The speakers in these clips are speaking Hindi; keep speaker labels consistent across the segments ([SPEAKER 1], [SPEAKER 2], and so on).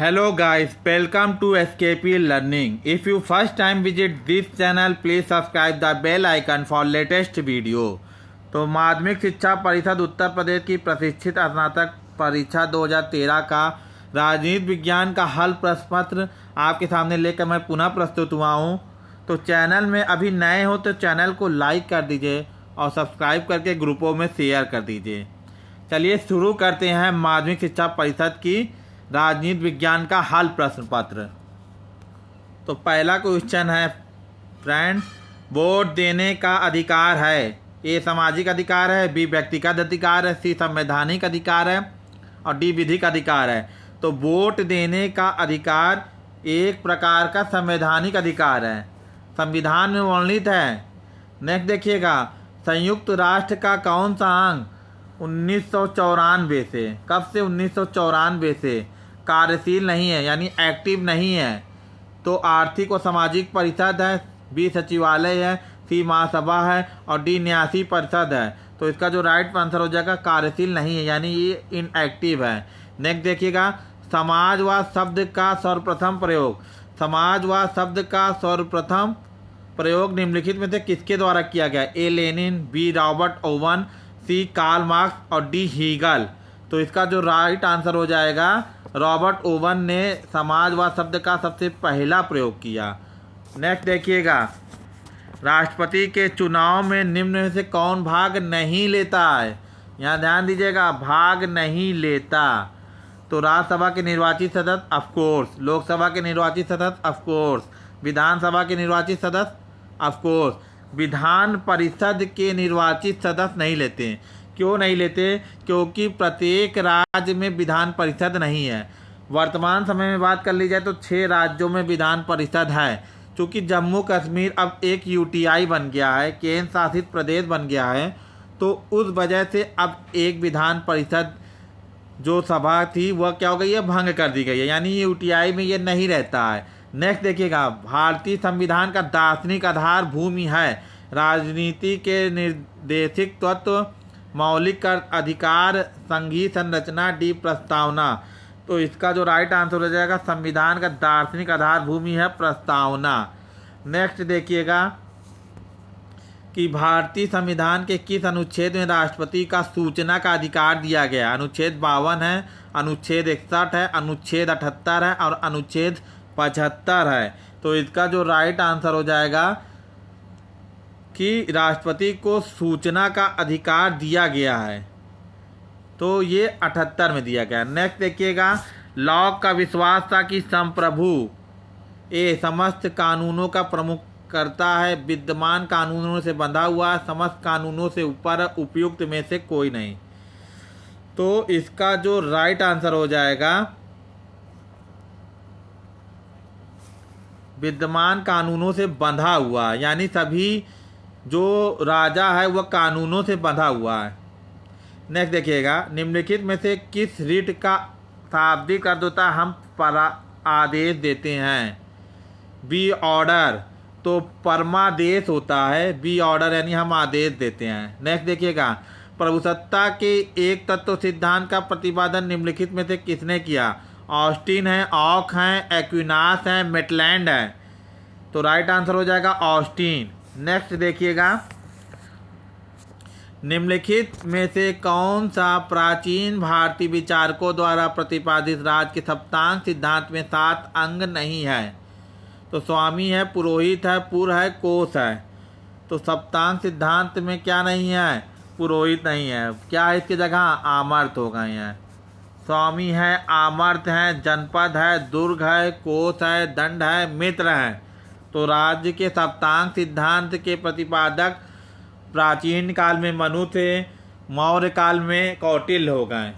[SPEAKER 1] Hello guys, welcome to SKP Learning. If you first time visit this channel, please subscribe the bell icon for latest video. तो माध्यमिक शिक्षा परिषद उत्तर प्रदेश की प्रशिक्षित स्नातक परीक्षा 2013 का राजनीति विज्ञान का हल प्रश्न पत्र आपके सामने लेकर मैं पुनः प्रस्तुत हुआ हूँ। तो चैनल में अभी नए हो तो चैनल को लाइक कर दीजिए और सब्सक्राइब करके ग्रुपों में शेयर कर दीजिए। चलिए शुरू करते हैं माध्यमिक शिक्षा परिषद की राजनीति विज्ञान का हल प्रश्न पत्र। तो पहला क्वेश्चन है फ्रेंड, वोट देने का अधिकार है। ए सामाजिक अधिकार है, बी व्यक्तिगत अधिकार है, सी संवैधानिक अधिकार है और डी विधिक अधिकार है। तो वोट देने का अधिकार एक प्रकार का संवैधानिक अधिकार है, संविधान में वर्णित है। नेक्स्ट देखिएगा, संयुक्त राष्ट्र का कौन सा अंग 1994 से, कब से 1994 से कार्यशील नहीं है यानी एक्टिव नहीं है? तो आर्थिक और सामाजिक परिषद है, बी सचिवालय है, सी महासभा है और डी न्यासी परिषद है। तो इसका जो राइट आंसर हो जाएगा कार्यशील नहीं है यानी ये इनएक्टिव है। नेक्स्ट देखिएगा, समाजवाद शब्द का सर्वप्रथम प्रयोग। समाजवाद शब्द का सर्वप्रथम प्रयोग निम्नलिखित में से किसके द्वारा किया गया? A Lenin, B Robert Owen, C Karl Marx और डी हीगल। तो इसका जो राइट आंसर हो जाएगा रॉबर्ट ओवन ने समाजवाद शब्द का सबसे पहला प्रयोग किया। नेक्स्ट देखिएगा, राष्ट्रपति के चुनाव में निम्न में से कौन भाग नहीं लेता है? यहाँ ध्यान दीजिएगा, भाग नहीं लेता। तो राज्यसभा के निर्वाचित सदस्य ऑफकोर्स, लोकसभा के निर्वाचित सदस्य ऑफकोर्स, विधानसभा के निर्वाचित सदस्य ऑफकोर्स, विधान परिषद के निर्वाचित सदस्य नहीं लेते। क्यों नहीं लेते? क्योंकि प्रत्येक राज्य में विधान परिषद नहीं है। वर्तमान समय में बात कर ली जाए तो 6 राज्यों में विधान परिषद है। चूँकि जम्मू कश्मीर अब एक यूटीआई बन गया है, केंद्र शासित प्रदेश बन गया है, तो उस वजह से अब एक विधान परिषद जो सभा थी वह क्या हो गई है, भंग कर दी गई है, यानी यूटीआई में ये नहीं रहता है। नेक्स्ट देखिएगा, भारतीय संविधान का दार्शनिक आधार भूमि है। राजनीति के निर्देशिक तत्व, मौलिक अधिकार, संघीय संरचना, डी प्रस्तावना। तो इसका जो राइट आंसर हो जाएगा संविधान का दार्शनिक आधार भूमि है प्रस्तावना। नेक्स्ट देखिएगा कि भारतीय संविधान के किस अनुच्छेद में राष्ट्रपति का सूचना का अधिकार दिया गया? अनुच्छेद 52 है, अनुच्छेद 61 है, अनुच्छेद 78 है और अनुच्छेद 75 है। तो इसका जो राइट आंसर हो जाएगा कि राष्ट्रपति को सूचना का अधिकार दिया गया है, तो ये 78 में दिया गया। नेक्स्ट देखिएगा, लॉक का विश्वास था कि संप्रभु ए समस्त कानूनों का प्रमुख करता है, विद्यमान कानूनों से बंधा हुआ, समस्त कानूनों से ऊपर, उपयुक्त में से कोई नहीं। तो इसका जो राइट आंसर हो जाएगा विद्यमान कानूनों से बंधा हुआ, यानी सभी जो राजा है वह कानूनों से बंधा हुआ है। नेक्स्ट देखिएगा, निम्नलिखित में से किस रीट का शाब्दिक अर्थ होता है हम आदेश देते हैं? बी ऑर्डर, तो परमादेश होता है, बी ऑर्डर यानी हम आदेश देते हैं। नेक्स्ट देखिएगा, प्रभुसत्ता के एक तत्व सिद्धांत का प्रतिपादन निम्नलिखित में से किसने किया? ऑस्टिन है, ऑक है, एक्विनास है, मेटलैंड है। तो राइट आंसर हो जाएगा ऑस्टिन। नेक्स्ट देखिएगा, निम्नलिखित में से कौन सा प्राचीन भारतीय विचारकों द्वारा प्रतिपादित राज्य के सप्तांग सिद्धांत में 7 अंग नहीं है? तो स्वामी है, पुरोहित है, पुर है, कोश है। तो सप्तांग सिद्धांत में क्या नहीं है? पुरोहित नहीं है। क्या है इसकी जगह? आमर्त हो गए हैं। स्वामी है, आमर्त है, जनपद है, दुर्ग है, कोश है, दंड है, मित्र है। तो राज्य के सप्तांग सिद्धांत के प्रतिपादक प्राचीन काल में मनु थे, मौर्य काल में कौटिल्य हो गए।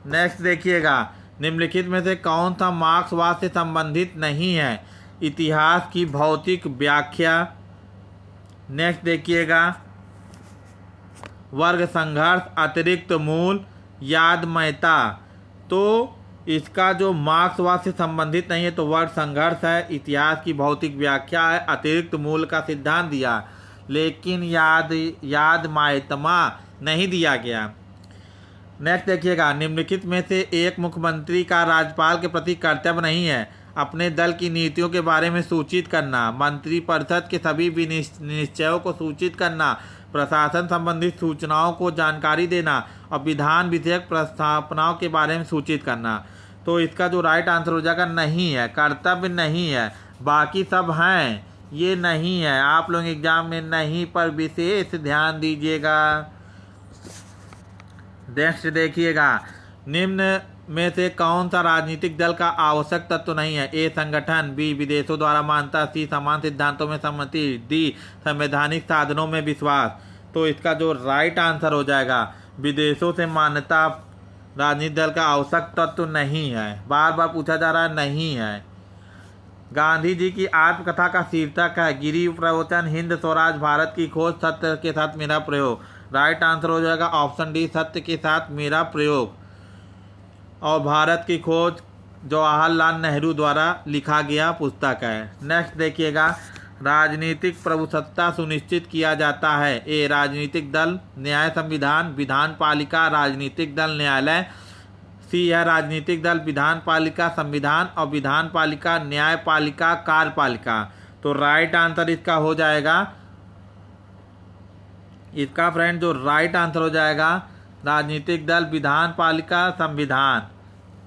[SPEAKER 1] नेक्स्ट देखिएगा, निम्नलिखित में से कौन सा मार्क्सवाद से संबंधित नहीं है? इतिहास की भौतिक व्याख्या। नेक्स्ट देखिएगा, वर्ग संघर्ष, अतिरिक्त मूल, यादमयता। तो इसका जो मार्क्सवाद से संबंधित नहीं है तो वर्ग संघर्ष है, इतिहास की भौतिक व्याख्या है, अतिरिक्त मूल का सिद्धांत दिया, लेकिन यादमयता नहीं दिया गया। नेक्स्ट देखिएगा, निम्नलिखित में से एक मुख्यमंत्री का राज्यपाल के प्रति कर्तव्य नहीं है। अपने दल की नीतियों के बारे में सूचित करना, मंत्रिपरिषद के सभी निश्चयों को सूचित करना, प्रशासन संबंधित सूचनाओं को जानकारी देना और विधान विधेयक प्रस्तावनाओं के बारे में सूचित करना। तो इसका जो राइट आंसर हो जाएगा नहीं है, कर्तव्य नहीं है, बाकी सब हैं, ये नहीं है। आप लोग एग्जाम में नहीं पर विशेष ध्यान दीजिएगा। नेक्स्ट देखिएगा, निम्न में से कौन सा राजनीतिक दल का आवश्यक तत्व नहीं है? ए संगठन, बी विदेशों द्वारा मान्यता, सी समान सिद्धांतों में सहमति, डी संवैधानिक साधनों में विश्वास। तो इसका जो राइट आंसर हो जाएगा विदेशों से मान्यता राजनीतिक दल का आवश्यक तत्व नहीं है। बार बार पूछा जा रहा है, नहीं है। गांधी जी की आत्मकथा का शीर्षक है गिरी प्रवचन, हिंद स्वराज, भारत की खोज, सत्य के साथ मेरा प्रयोग। राइट आंसर हो जाएगा ऑप्शन डी, सत्य के साथ मेरा प्रयोग। और भारत की खोज जवाहरलाल नेहरू द्वारा लिखा गया पुस्तक है। नेक्स्ट देखिएगा, राजनीतिक प्रभुसत्ता सुनिश्चित किया जाता है। ए राजनीतिक दल, न्याय संविधान, विधान पालिका, राजनीतिक दल न्यायालय। सी है राजनीतिक दल, विधान पालिका संविधान, और विधान पालिका न्यायपालिका कार्यपालिका। तो राइट आंसर इसका हो जाएगा, इसका फ्रेंड जो राइट आंसर हो जाएगा राजनीतिक दल, विधान पालिका संविधान।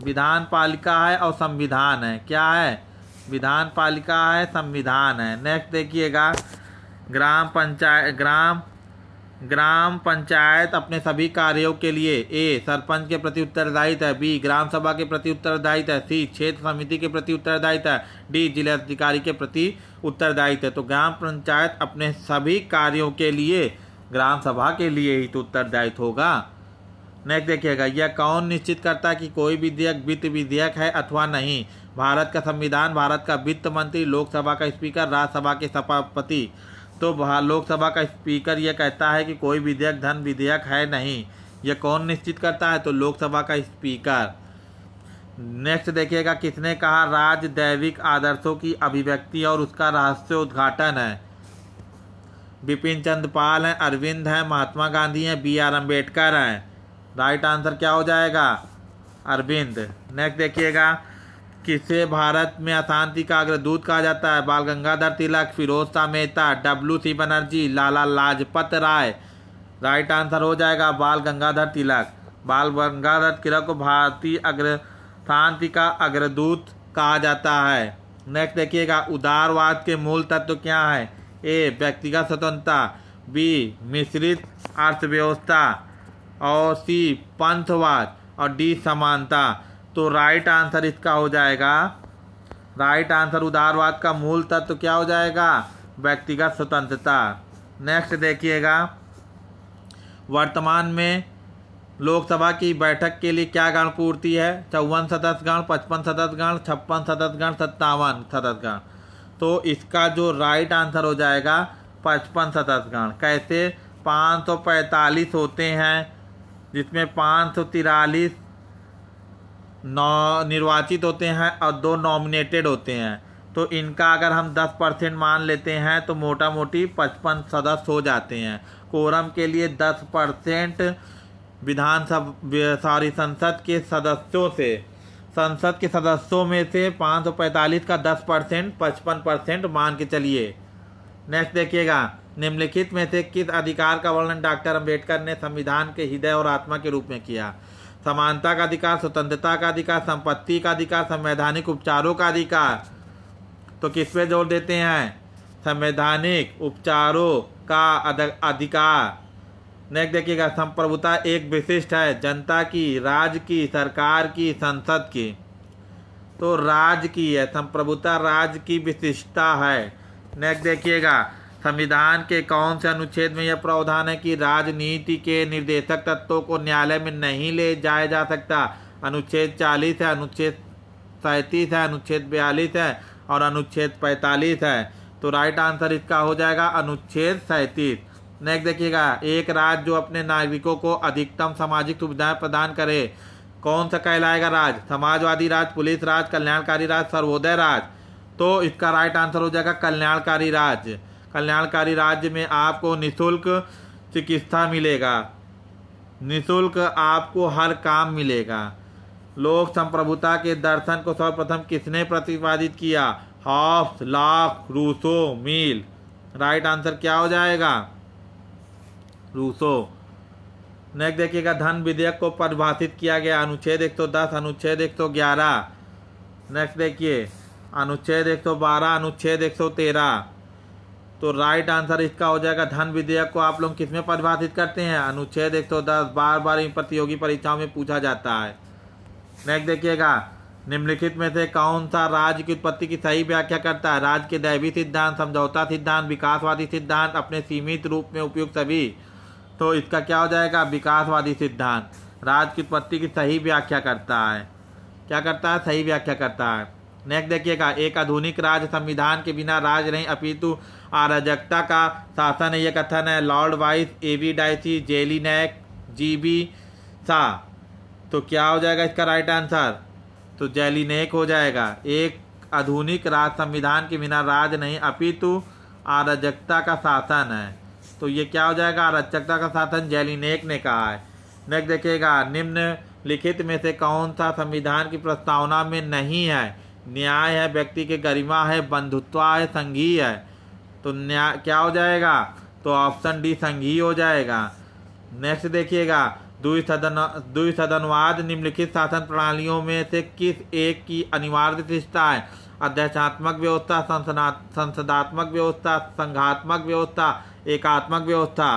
[SPEAKER 1] विधान पालिका है और संविधान है, क्या है? विधान पालिका है, संविधान है। नेक्स्ट देखिएगा, ग्राम पंचायत अपने सभी कार्यों के लिए ए सरपंच के प्रति उत्तरदायित्व है, बी ग्राम सभा के प्रति उत्तरदायित्व है, सी क्षेत्र समिति के प्रति उत्तरदायित्व है, डी जिलाधिकारी के प्रति उत्तरदायित्व है। तो ग्राम पंचायत अपने सभी कार्यों के लिए ग्राम सभा के लिए ही तो उत्तरदायित्व होगा। नेक्स्ट देखिएगा, यह कौन निश्चित करता है कि कोई विधेयक वित्त विधेयक है अथवा नहीं? भारत का संविधान, भारत का वित्त मंत्री, लोकसभा का स्पीकर, राज्यसभा के सभापति। तो लोकसभा का स्पीकर यह कहता है कि कोई विधेयक धन विधेयक है नहीं। यह कौन निश्चित करता है? तो लोकसभा का स्पीकर। नेक्स्ट देखिएगा, किसने कहा राज्य दैविक आदर्शों की अभिव्यक्ति और उसका रहस्य उद्घाटन है? बिपिन चंद्र पाल हैं, अरविंद हैं, महात्मा गांधी हैं, बी आर अम्बेडकर हैं। राइट आंसर क्या हो जाएगा? अरविंद। नेक्स्ट देखिएगा, किसे भारत में अशांति का अग्रदूत कहा जाता है? बाल Gangadhar Tilak, Firoz Shah Mehta, W.C. Banerjee, Lala Lajpat Rai. Right answer हो जाएगा बाल गंगाधर तिलक। बाल गंगाधर तिलक को भारतीय शांति का अग्रदूत कहा जाता है। नेक्स्ट देखिएगा, उदारवाद के मूल तत्व क्या है? ए व्यक्तिगत स्वतंत्रता, बी मिश्रित अर्थव्यवस्था, और सी पंथवाद, और डी समानता। तो राइट आंसर इसका हो जाएगा, राइट आंसर उदारवाद का मूल तत्व क्या हो जाएगा? व्यक्तिगत स्वतंत्रता। नेक्स्ट देखिएगा, वर्तमान में लोकसभा की बैठक के लिए क्या गण पूर्ति है? 54 सदस्य गण, 55 सदस्य गण, 56 सदस्य गण, 57 सदस्य गण। तो इसका जो राइट आंसर हो जाएगा 55 सदस्य गण। कैसे? 545 होते हैं, जिसमें 543 निर्वाचित होते हैं और 2 नॉमिनेटेड होते हैं। तो इनका अगर हम 10% मान लेते हैं तो मोटा मोटी 55 सदस्य हो जाते हैं। कोरम के लिए 10% संसद के सदस्यों से, संसद के सदस्यों में से 545 का 10% 55% मान के चलिए। नेक्स्ट देखिएगा, निम्नलिखित में से किस अधिकार का वर्णन डॉक्टर अंबेडकर ने संविधान के हृदय और आत्मा के रूप में किया? समानता का अधिकार, स्वतंत्रता का अधिकार, संपत्ति का अधिकार, संवैधानिक उपचारों का अधिकार। तो किस पे जोर देते हैं? संवैधानिक उपचारों का अधिकार। नेक्स्ट देखिएगा, संप्रभुता एक विशिष्ट है जनता की, राज्य की, सरकार की, संसद की। तो राज्य की है, संप्रभुता राज्य की विशिष्टता है। नेक्स्ट देखिएगा, संविधान के कौन से अनुच्छेद में यह प्रावधान है कि राजनीति के निर्देशक तत्वों को न्यायालय में नहीं ले जाया जा सकता? अनुच्छेद 40 है, अनुच्छेद 37 है, अनुच्छेद 42 है और अनुच्छेद 45 है। तो राइट आंसर इसका हो जाएगा अनुच्छेद 37। नेक्स्ट देखिएगा, एक राज्य जो अपने नागरिकों को अधिकतम सामाजिक सुविधाएं प्रदान करे, कौन सा कहलाएगा राज्य? समाजवादी राज्य, पुलिस राज्य, कल्याणकारी राज्य, सर्वोदय राज्य। तो इसका राइट आंसर हो जाएगा कल्याणकारी राज्य। कल्याणकारी राज्य में आपको निःशुल्क चिकित्सा मिलेगा। निःशुल्क आपको हर काम मिलेगा। लोक संप्रभुता के दर्शन को सर्वप्रथम किसने प्रतिपादित किया? हॉब्स, लॉक, रूसो, मिल। राइट आंसर क्या हो जाएगा? रूसो। नेक्स्ट देखिएगा, धन विधेयक को परिभाषित किया गया अनुच्छेद 110, अनुच्छेद 111। नेक्स्ट देखिए, अनुच्छेद 112, अनुच्छेद 113। तो राइट आंसर इसका हो जाएगा धन विधेयक को आप लोग किसमें परिभाषित करते हैं? अनुच्छेद 110। बार बार इन प्रतियोगी परीक्षाओं में पूछा जाता है। नेक्स्ट देखिएगा, निम्नलिखित में से कौन सा राज्य की उत्पत्ति की सही व्याख्या करता है? राज्य के दैवी सिद्धांत, समझौता सिद्धांत, विकासवादी सिद्धांत, अपने सीमित रूप में उपयुक्त सभी। तो इसका क्या हो जाएगा? विकासवादी सिद्धांत राज्य की उत्पत्ति की सही व्याख्या करता है। क्या करता है? सही व्याख्या करता है। नेक्स्ट देखिएगा, एक आधुनिक राज्य संविधान के बिना राज्य नहीं अपितु अराजकता का शासन है, यह कथन है लॉर्ड वाइस, एवी डाइसी, जेलिनेक, जीबी सा। तो क्या हो जाएगा इसका राइट आंसर? तो जेलिनेक हो जाएगा। एक आधुनिक राज्य संविधान के बिना राज्य नहीं अपितु अराजकता का शासन है। तो ये क्या हो जाएगा? अराजकता का शासन जेलिनेक ने कहा है। नेक्स्ट देखिएगा, निम्नलिखित में से कौन सा संविधान की प्रस्तावना में नहीं है? न्याय है, व्यक्ति की गरिमा है, बंधुत्व है, संघीय है। तो न्याय क्या हो जाएगा? तो ऑप्शन डी संघीय हो जाएगा। नेक्स्ट देखिएगा, द्विसदनवाद निम्नलिखित शासन प्रणालियों में से किस एक की अनिवार्य विशेषता है? अध्यक्षात्मक व्यवस्था, संसदात्मक व्यवस्था, संघात्मक व्यवस्था, एकात्मक व्यवस्था।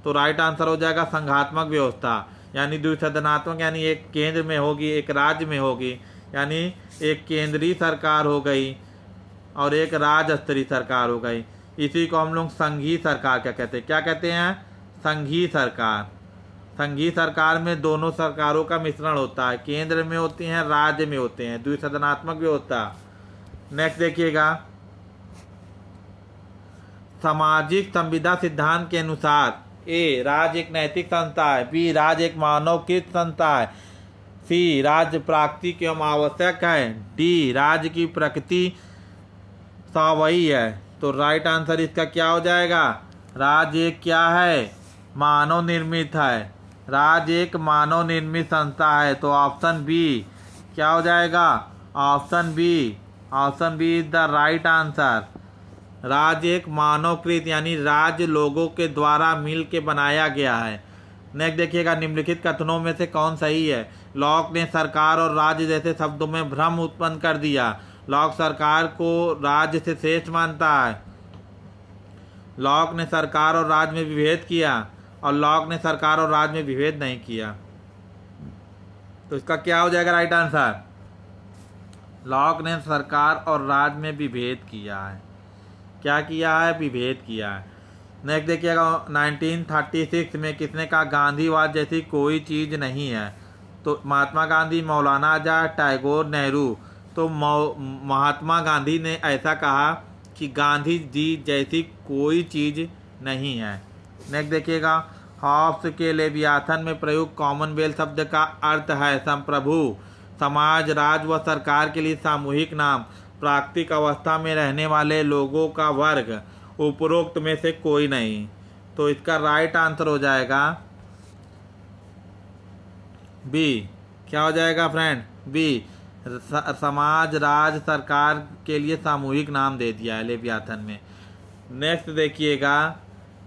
[SPEAKER 1] तो राइट आंसर हो जाएगा संघात्मक व्यवस्था। यानी द्विसदनात्मक यानी एक केंद्र में होगी, एक राज्य में होगी, यानी एक केंद्रीय सरकार हो गई और एक राज्य स्तरीय सरकार हो गई। इसी को हम लोग संघीय सरकार क्या कहते हैं? क्या कहते हैं? संघीय सरकार। संघीय सरकार में दोनों सरकारों का मिश्रण होता है, केंद्र में होती हैं, राज्य में होते हैं। द्विसदनात्मक व्यवस्था। नेक्स्ट देखिएगा, सामाजिक संविदा सिद्धांत के अनुसार ए राज्य एक नैतिक संस्था है, बी राज्य एक मानवकृत संस्था है, सी राज्य प्राकृतिक एवं आवश्यक है, डी राज्य की प्रकृति स्वाभाविक है। तो राइट आंसर इसका क्या हो जाएगा? राज्य एक क्या है? मानव निर्मित है। राज्य एक मानव निर्मित संस्था है। तो ऑप्शन बी क्या हो जाएगा? Option B. Option B is the right answer. राज्य एक मानवकृत यानी राज्य लोगों के द्वारा मिल के बनाया गया है। नेक्स्ट देखिएगा, निम्नलिखित कथनों में से कौन सही है? लॉक ने सरकार और राज्य जैसे शब्दों में भ्रम उत्पन्न कर दिया। लॉक सरकार को राज्य से श्रेष्ठ मानता है। लॉक ने सरकार और राज्य में विभेद किया और लॉक ने सरकार और राज्य में विभेद नहीं किया। तो इसका क्या हो जाएगा राइट आंसर? लॉक ने सरकार और राज्य में विभेद किया है। क्या किया है? विभेद किया है। नेक्स्ट देखिएगा, 1936 में किसने कहा गांधीवाद जैसी कोई चीज़ नहीं है? तो महात्मा गांधी, मौलाना आजाद, टैगोर, नेहरू। तो महात्मा गांधी ने ऐसा कहा कि गांधी जी जैसी कोई चीज़ नहीं है। नेक्स्ट देखिएगा, हॉब्स के लेवियाथन में प्रयुक्त कॉमनवेल्थ शब्द का अर्थ है संप्रभु, समाज, राज व सरकार के लिए सामूहिक नाम, प्राकृतिक अवस्था में रहने वाले लोगों का वर्ग, उपरोक्त में से कोई नहीं। तो इसका राइट आंसर हो जाएगा बी। क्या हो जाएगा फ्रेंड? बी। समाज, राज, सरकार के लिए सामूहिक नाम दे दिया है लेवियाथन में। नेक्स्ट देखिएगा,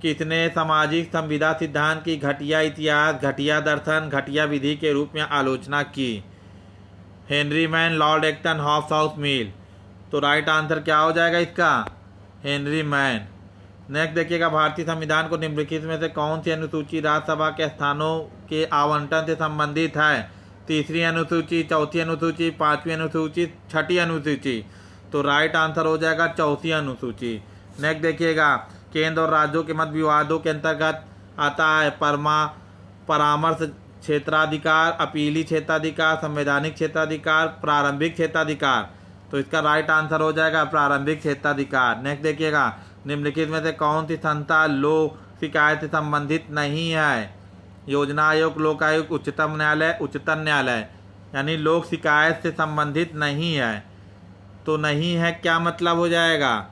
[SPEAKER 1] किसने सामाजिक संविदा सिद्धांत की घटिया इतिहास, घटिया दर्शन, घटिया विधि के रूप में आलोचना की? Henry Maine, Lord Acton, Hobbes, House, Mill. तो राइट आंसर क्या हो जाएगा इसका? Henry man. नेक्स्ट देखिएगा, भारतीय संविधान को निम्नलिखित में से कौन सी अनुसूची राज्यसभा के स्थानों के आवंटन से संबंधित है? तीसरी अनुसूची, चौथी अनुसूची, पांचवी अनुसूची, छठी अनुसूची। तो राइट आंसर हो जाएगा चौथी अनुसूची। नेक्स्ट देखिएगा, केंद्र और राज्यों के मत विवादों के अंतर्गत आता है परामर्श क्षेत्राधिकार, अपीली क्षेत्राधिकार, संवैधानिक क्षेत्राधिकार, प्रारंभिक क्षेत्राधिकार। तो इसका राइट आंसर हो जाएगा प्रारंभिक क्षेत्राधिकार। नेक्स्ट देखिएगा, निम्नलिखित में से कौन सी संस्था लोक शिकायत से संबंधित नहीं है? योजना आयोग, लोक आयोग, उच्चतम न्यायालय, उच्चतम न्यायालय। यानी लोक शिकायत से संबंधित नहीं है। तो नहीं है क्या मतलब हो जाएगा?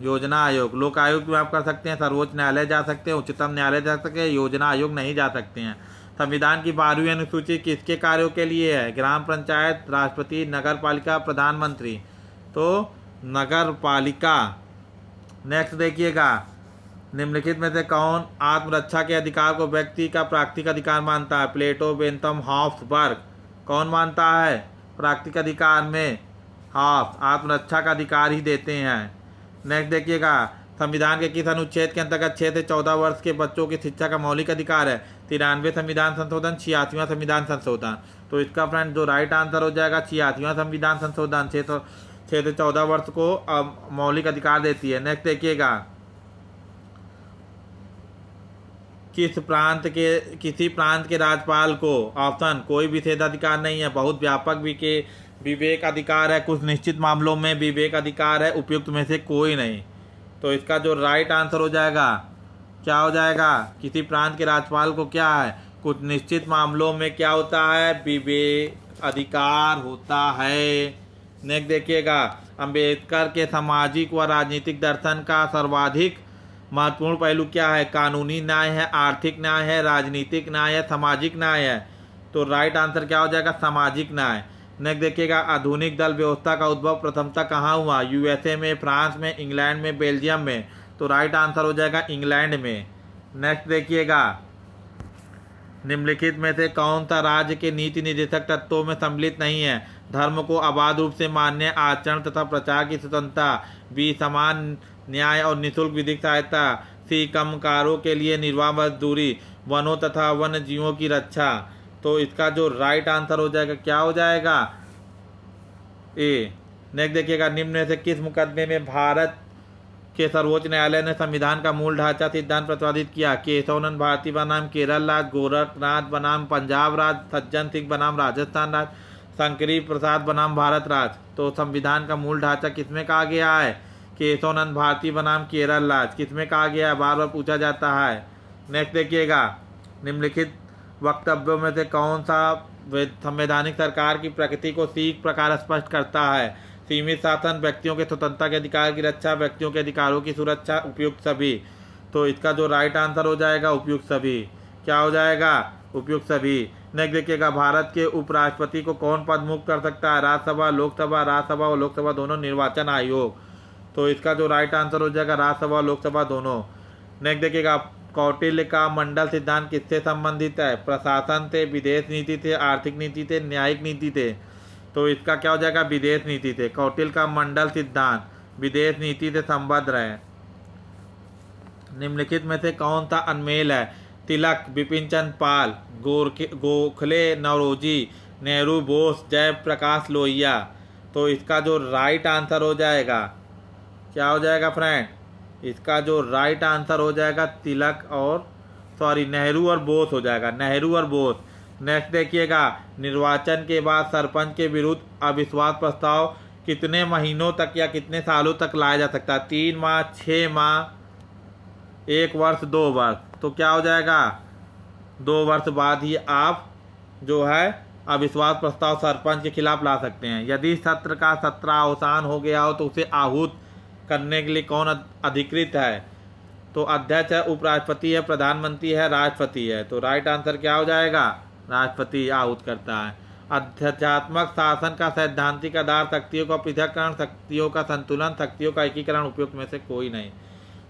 [SPEAKER 1] योजना आयोग। लोक आयोग में आप कर सकते हैं, सर्वोच्च न्यायालय जा सकते हैं, उच्चतम न्यायालय जा सकते हैं, योजना आयोग नहीं जा सकते हैं। संविधान की 12वीं अनुसूची किसके कार्यों के लिए है? ग्राम पंचायत, राष्ट्रपति, नगर पालिका, प्रधानमंत्री। तो नगर पालिका। नेक्स्ट देखिएगा, निम्नलिखित में से कौन आत्मरक्षा के अधिकार को व्यक्ति का प्राकृतिक अधिकार मानता है? प्लेटो, बेंथम, हॉब्स, बर्ग। कौन मानता है? प्राकृतिक अधिकार में हॉब्स आत्मरक्षा का अधिकार ही देते हैं। नेक्स्ट देखिएगा, संविधान के किस अनुच्छेद के अंतर्गत 6 से 14 वर्ष के बच्चों की शिक्षा का मौलिक अधिकार है? 93वां संविधान संशोधन, 86वां संविधान संशोधन। तो इसका फ्रेंड जो राइट आंसर हो जाएगा 86वां संविधान संशोधन 6 से 14 वर्ष को मौलिक अधिकार देती है। नेक्स्ट देखिएगा, किसी प्रांत के राज्यपाल को ऑप्शन कोई विशेषाधिकार नहीं है, बहुत व्यापक विवेक अधिकार है, कुछ निश्चित मामलों में विवेक अधिकार है, उपयुक्त में से कोई नहीं। तो इसका जो राइट आंसर हो जाएगा क्या हो जाएगा? किसी प्रांत के राज्यपाल को क्या है? कुछ निश्चित मामलों में क्या होता है? विवेक अधिकार होता है। नेक्स्ट देखिएगा, अंबेडकर के सामाजिक व राजनीतिक दर्शन का सर्वाधिक महत्वपूर्ण पहलू क्या है? कानूनी न्याय है, आर्थिक न्याय है, राजनीतिक न्याय है, सामाजिक न्याय है। तो राइट आंसर क्या हो जाएगा? सामाजिक न्याय। नेक्स्ट देखिएगा, आधुनिक दल व्यवस्था का उद्भव प्रथमतः कहाँ हुआ? यूएसए में, फ्रांस में, इंग्लैंड में, बेल्जियम में। तो राइट आंसर हो जाएगा इंग्लैंड में। नेक्स्ट देखिएगा, निम्नलिखित में से कौन सा राज्य के नीति निर्देशक तत्वों में सम्मिलित नहीं है? धर्म को अबाध रूप से मान्य, आचरण तथा प्रचार की स्वतंत्रता, बी समान न्याय और निःशुल्क विधिक सहायता, सी कामगारों के लिए निर्वाह मजदूरी, वनों तथा वन्य जीवों की रक्षा। तो इसका जो राइट आंसर हो जाएगा क्या हो जाएगा? ए। नेक्स्ट देखिएगा, निम्न में से किस मुकदमे में भारत के सर्वोच्च न्यायालय ने संविधान का मूल ढांचा सिद्धांत प्रतिपादित किया? केशवानंद भारती बनाम केरल राज्य, गोरखनाथ बनाम पंजाब राज्य, सज्जन सिंह बनाम राजस्थान राज्य, शंकरी प्रसाद बनाम भारत राज्य। तो संविधान का मूल ढांचा किसमें कहा गया है? केशवानंद भारती बनाम केरल राज्य। किसमें कहा गया है? बार बार पूछा जाता है। नेक्स्ट देखिएगा, निम्नलिखित वक्तव्यों में से कौन सा संवैधानिक सरकार की प्रकृति को ठीक प्रकार स्पष्ट करता है? सीमित शासन, व्यक्तियों के स्वतंत्रता के अधिकार की रक्षा, व्यक्तियों के अधिकारों की सुरक्षा, उपयुक्त सभी। तो इसका जो राइट आंसर हो जाएगा उपयुक्त सभी। क्या हो जाएगा? उपयुक्त सभी। नेक्स्ट देखिएगा, भारत के उपराष्ट्रपति को कौन पद मुक्त कर सकता है? राज्यसभा, लोकसभा, राज्यसभा और लोकसभा दोनों, निर्वाचन आयोग। तो इसका जो राइट आंसर हो जाएगा राज्यसभा लोकसभा दोनों। नेक्स्ट देखिएगा, कौटिल्य का मंडल सिद्धांत किससे संबंधित है? प्रशासन से, विदेश नीति से, आर्थिक नीति से, न्यायिक नीति से। तो इसका क्या हो जाएगा? विदेश नीति से। कौटिल्य का मंडल सिद्धांत विदेश नीति से संबद्ध है। निम्नलिखित में से कौन सा अनमेल है? तिलक, बिपिन चंद्र पाल, गोखले, नौरोजी, नेहरू, बोस, जयप्रकाश लोहिया। तो इसका जो राइट आंसर हो जाएगा क्या हो जाएगा फ्रेंड? इसका जो राइट आंसर हो जाएगा नेहरू और बोस हो जाएगा, नेहरू और बोस। नेक्स्ट देखिएगा, निर्वाचन के बाद सरपंच के विरुद्ध अविश्वास प्रस्ताव कितने महीनों तक या कितने सालों तक लाया जा सकता है? 3 माह, 6 माह, 1 वर्ष, 2 वर्ष। तो क्या हो जाएगा? 2 वर्ष बाद ही आप जो है अविश्वास प्रस्ताव सरपंच के खिलाफ ला सकते हैं। यदि सत्र का अवसान हो गया हो तो उसे आहूत करने के लिए कौन अधिकृत है? तो अध्यक्ष है, उपराष्ट्रपति है, प्रधानमंत्री है, राष्ट्रपति है। तो राइट आंसर क्या हो जाएगा? राष्ट्रपति आहूत करता है। अध्यात्मक शासन का सैद्धांतिक आधार शक्तियों का पृथक्करण, शक्तियों का संतुलन, शक्तियों का एकीकरण, उपयुक्त में से कोई नहीं।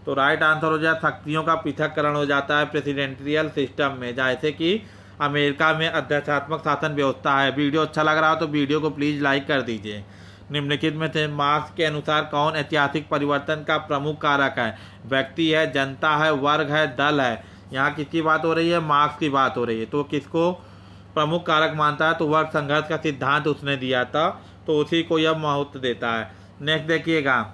[SPEAKER 1] तो राइट आंसर हो जाए शक्तियों का पृथक्करण हो जाता है प्रेसिडेंशियल सिस्टम में, जैसे कि अमेरिका में अध्यात्मक शासन व्यवस्था है। वीडियो अच्छा लग रहा हो तो वीडियो को प्लीज़ लाइक कर दीजिए। निम्नलिखित में से मार्क्स के अनुसार कौन ऐतिहासिक परिवर्तन का प्रमुख कारक है? व्यक्ति है, जनता है, वर्ग है, दल है। यहाँ किसकी बात हो रही है? मार्क्स की बात हो रही है। तो किसको प्रमुख कारक मानता है? तो वर्ग संघर्ष का सिद्धांत उसने दिया था, तो उसी को यह महत्व देता है। नेक्स्ट देखिएगा,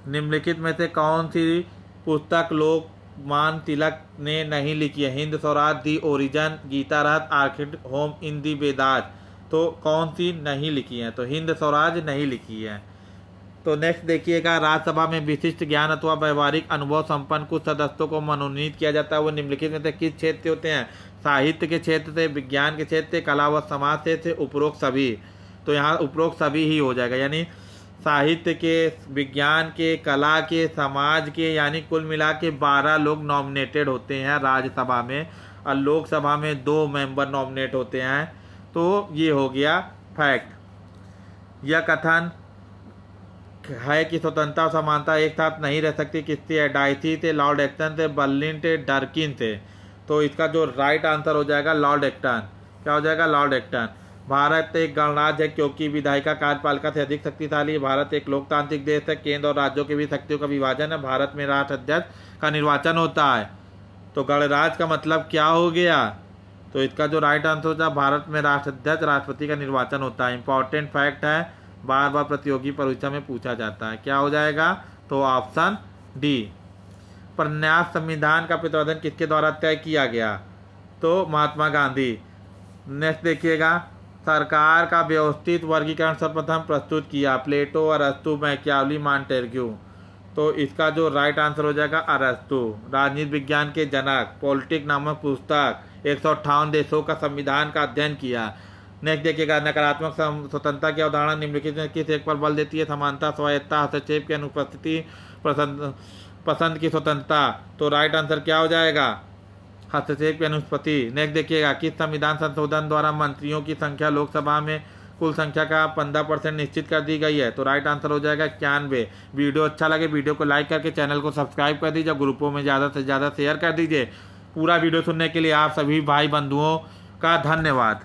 [SPEAKER 1] निम्नलिखित में से कौन सी पुस्तक लोकमान तिलक ने नहीं लिखी है? Hind Swaraj, the origin, Gita Rath, orchid home in दी वेदास। तो कौन सी नहीं लिखी है? तो हिंद स्वराज नहीं लिखी है। तो नेक्स्ट देखिएगा, राज्यसभा में विशिष्ट ज्ञान अथवा व्यवहारिक अनुभव संपन्न कुछ सदस्यों को मनोनीत किया जाता है। वो निम्नलिखित में से किस क्षेत्र से होते हैं? साहित्य के क्षेत्र से, विज्ञान के क्षेत्र से, कला व समाज से, उपरोक्त सभी। तो यहाँ उपरोक्त सभी ही हो जाएगा, यानी साहित्य के, विज्ञान के, कला के, समाज के, यानी कुल मिला के 12 लोग नॉमिनेटेड होते हैं राज्यसभा में। और लोकसभा में 2 मेंबर नॉमिनेट होते हैं। तो ये हो गया फैक्ट। यह कथन है कि स्वतंत्रता और समानता एक साथ नहीं रह सकती किससे है? डाइसी से, लॉर्ड एक्टन से, बर्लिन से, डर्किन से। तो इसका जो राइट आंसर हो जाएगा लॉर्ड एक्टन। क्या हो जाएगा? Lord Acton. भारत एक गणराज्य है क्योंकि विधायिका कार्यपालिका से अधिक शक्तिशाली है। भारत एक लोकतांत्रिक देश है, केंद्र और राज्यों के बीच शक्तियों का विभाजन है। भारत में राष्ट्राध्यक्ष का निर्वाचन होता है। तो गणराज्य का मतलब क्या हो गया? तो इसका जो राइट आंसर होता है भारत में राष्ट्राध्यक्ष राष्ट्रपति का निर्वाचन होता है। इंपॉर्टेंट फैक्ट है, बार बार प्रतियोगी परीक्षा में पूछा जाता है। क्या हो जाएगा? तो ऑप्शन डी। प्रन्यास संविधान का प्रतिपादन किसके द्वारा तय किया गया? तो महात्मा गांधी। नेक्स्ट देखिएगा, सरकार का व्यवस्थित वर्गीकरण सर्वप्रथम प्रस्तुत किया? प्लेटो, अरस्तु, मैकियावली, मॉन्टेस्क्यू। तो इसका जो राइट आंसर हो जाएगा अरस्तु। राजनीति विज्ञान के जनक। पॉलिटिक नामक पुस्तक। 158 देशों का संविधान का अध्ययन किया। नेक्स्ट देखिएगा, नकारात्मक स्वतंत्रता की अवधारणा निम्नलिखित में किस एक पर बल देती है? समानता, स्वायत्तता, हस्तक्षेप की अनुपस्थिति, पसंद की स्वतंत्रता। तो राइट आंसर क्या हो जाएगा? हस्तक्षेप की अनुपस्थिति। नेक्स्ट देखिएगा, किस संविधान संशोधन द्वारा मंत्रियों की संख्या लोकसभा में कुल संख्या का 15% निश्चित कर दी गई है? तो राइट आंसर हो जाएगा 91। वीडियो अच्छा लगे वीडियो को लाइक करके चैनल को सब्सक्राइब कर दीजिए, ग्रुपों में ज़्यादा से ज़्यादा शेयर कर दीजिए। पूरा वीडियो सुनने के लिए आप सभी भाई बंधुओं का धन्यवाद।